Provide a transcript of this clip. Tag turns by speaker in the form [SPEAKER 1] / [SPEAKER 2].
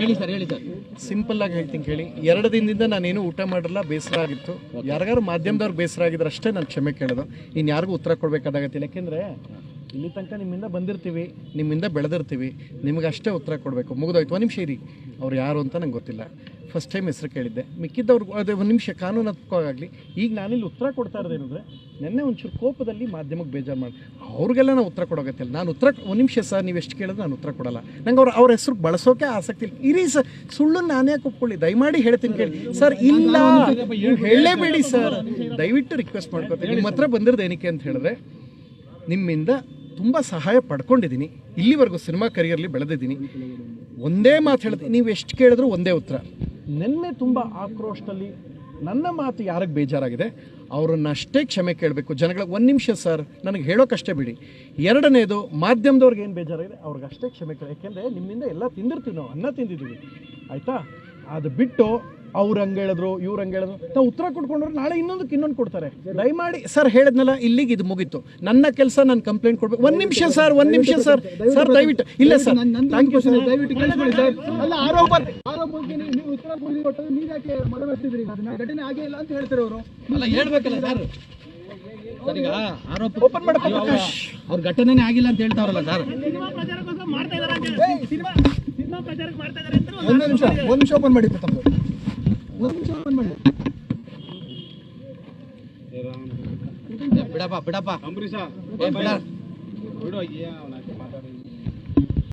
[SPEAKER 1] ಹೇಳಿ sir.
[SPEAKER 2] Simple ಆಗಿ ಹೇಳ್ತೀನಿ ಕೇಳಿ. 2 ದಿನದಿಂದ ನಾನೇನು ಊಟ ಮಾಡಿರಲ್ಲ, ಬೇಸರ ಆಗಿತ್ತು. ಯಾರಿಗಾರು ಮಾಧ್ಯಮದವ್ರು ಬೇಸರ ಆಗಿದ್ರೆ ಅಷ್ಟೇ ನಾನು ಕ್ಷಮೆ ಕೇಳೋದು. ಇನ್ನು ಯಾರಿಗೂ ಉತ್ತರ ಕೊಡಬೇಕಾದಾಗತ್ತಿಲ್ಲ. ಯಾಕೆಂದರೆ ಇಲ್ಲಿ ತನಕ ನಿಮ್ಮಿಂದ ಬಂದಿರ್ತೀವಿ, ನಿಮ್ಮಿಂದ ಬೆಳೆದಿರ್ತೀವಿ, ನಿಮಗೆ ಅಷ್ಟೇ ಉತ್ತರ ಕೊಡಬೇಕು. ಮುಗಿದೋಯ್ತು. 1 ನಿಮಿಷ ಇರಿ. ಅವ್ರು ಯಾರು ಅಂತ ನಂಗೆ ಗೊತ್ತಿಲ್ಲ. ಫಸ್ಟ್ ಟೈಮ್ ಹೆಸರು ಕೇಳಿದ್ದೆ. ಮಿಕ್ಕಿದ್ದವ್ರಿಗೆ ಅದೇ 1 ನಿಮಿಷ ಕಾನೂನಾತ್ಮಕವಾಗಲಿ. ಈಗ ನಾನಿಲ್ಲಿ ಉತ್ತರ ಕೊಡ್ತಾ ಇರೋದೇನೆಂದರೆ, ನೆನ್ನೆ ಒಂಚೂರು ಕೋಪದಲ್ಲಿ ಮಾಧ್ಯಮಕ್ಕೆ ಬೇಜಾರು ಮಾಡಿ ಅವ್ರಿಗೆಲ್ಲ ನಾವು ಉತ್ತರ ಕೊಡೋಗತ್ತಿಲ್ಲ. ನಾನು ಉತ್ತರ 1 ನಿಮಿಷ ಸರ್, ನೀವು ಎಷ್ಟು ಕೇಳಿದ್ರೆ ನಾನು ಉತ್ತರ ಕೊಡಲ್ಲ. ನಂಗೆ ಅವ್ರ ಹೆಸರು ಬಳಸೋಕೆ ಆಸಕ್ತಿ ಇಲ್ಲ. ಇರಿ ಸರ್, ಸುಳ್ಳು ನಾನೇ ಒಪ್ಕೊಳ್ಳಿ, ದಯಮಾಡಿ ಹೇಳ್ತೀನಿ ಕೇಳಿ ಸರ್. ಇಲ್ಲ, ಹೇಳಲೇಬೇಡಿ ಸರ್, ದಯವಿಟ್ಟು ರಿಕ್ವೆಸ್ಟ್ ಮಾಡ್ಕೊತೀನಿ. ನಿಮ್ಮ ಹತ್ರ ಬಂದಿರೋದು ಏನಕ್ಕೆ ಅಂತ ಹೇಳಿದ್ರೆ, ನಿಮ್ಮಿಂದ ತುಂಬ ಸಹಾಯ ಪಡ್ಕೊಂಡಿದ್ದೀನಿ. ಇಲ್ಲಿವರೆಗೂ ಸಿನಿಮಾ ಕರಿಯರ್ಲಿ ಬೆಳೆದಿದ್ದೀನಿ. ಒಂದೇ ಮಾತು ಹೇಳ್ತೀನಿ, ನೀವು ಎಷ್ಟು ಕೇಳಿದ್ರು ಒಂದೇ ಉತ್ತರ. ನೆನ್ನೆ ತುಂಬ ಆಕ್ರೋಶದಲ್ಲಿ ನನ್ನ ಮಾತು ಯಾರಿಗೆ ಬೇಜಾರಾಗಿದೆ ಅವ್ರನ್ನಷ್ಟೇ ಕ್ಷಮೆ ಕೇಳಬೇಕು ಜನಗಳಿಗೆ. 1 ನಿಮಿಷ ಸರ್, ನನಗೆ ಹೇಳೋಕ್ಕಷ್ಟೇ ಬಿಡಿ. 2ನೇದು, ಮಾಧ್ಯಮದವ್ರಿಗೆ ಏನು ಬೇಜಾರಾಗಿದೆ ಅವ್ರಿಗಷ್ಟೇ ಕ್ಷಮೆ ಕೇಳಿ. ಯಾಕೆಂದರೆ ನಿಮ್ಮಿಂದ ಎಲ್ಲ ತಿಂದಿರ್ತೀವಿ, ನಾವು ಅನ್ನ ತಿಂದಿದ್ದೀವಿ, ಆಯಿತಾ? ಅದು ಬಿಟ್ಟು ಅವ್ರು ಹಂಗೆ ಹೇಳಿದ್ರು, ಇವ್ರು ಹಂಗೆ ಹೇಳಿದ್ರು, ನಾವು ಉತ್ತರ ಕೊಟ್ಕೊಂಡ್ರೆ ನಾಳೆ ಇನ್ನೊಂದು ಕೊಡ್ತಾರೆ. ದಯಮಾಡಿ ಸರ್, ಹೇಳಿದ್ನಲ್ಲ, ಇಲ್ಲಿಗೆ ಇದು ಮುಗೀತು. ನನ್ನ ಕೆಲಸ, ನಾನು ಕಂಪ್ಲೇಂಟ್ ಕೊಡ್ಬೇಕು. 1 ನಿಮಿಷ ಸರ್, 1 ನಿಮಿಷ ಸರ್. ಸರ್ ದಯವಿಟ್ಟು, ಇಲ್ಲ ಸರ್, ಥ್ಯಾಂಕ್ ಯು ಸರ್, ದಯವಿಟ್ಟು ಕೇಳಿಸ್ಕೊಳ್ಳಿ ಸರ್. ಅಲ್ಲ, ಆರೋಪಕ್ಕೆ ನೀವು ಉತ್ತರ ಕೊಟ್ಟರೆ ನೀವು ಯಾಕೆ ಮನವರ್ತಿದ್ರಿ? ಘಟನೆ ಆಗೇ ಇಲ್ಲ ಅಂತ ಹೇಳ್ತಾರೆ ಅವರು.
[SPEAKER 1] ಅಲ್ಲ, ಹೇಳ್ಬೇಕಲ್ಲ ಸರ್. ಸರ್, ಈಗ ಆರೋಪ ಓಪನ್ ಮಾಡಬೇಕು. ಅವ್ರ ಘಟನೆನೇ ಆಗಿಲ್ಲ ಅಂತ ಹೇಳ್ತಾರಲ್ಲ ಸರ್.
[SPEAKER 2] 1 ನಿಮಿಷ ಓಪನ್ ಮಾಡಿ.
[SPEAKER 1] ಬಿಡಪ್ಪ ಅಂಬರೀಷ ಬಿಡ.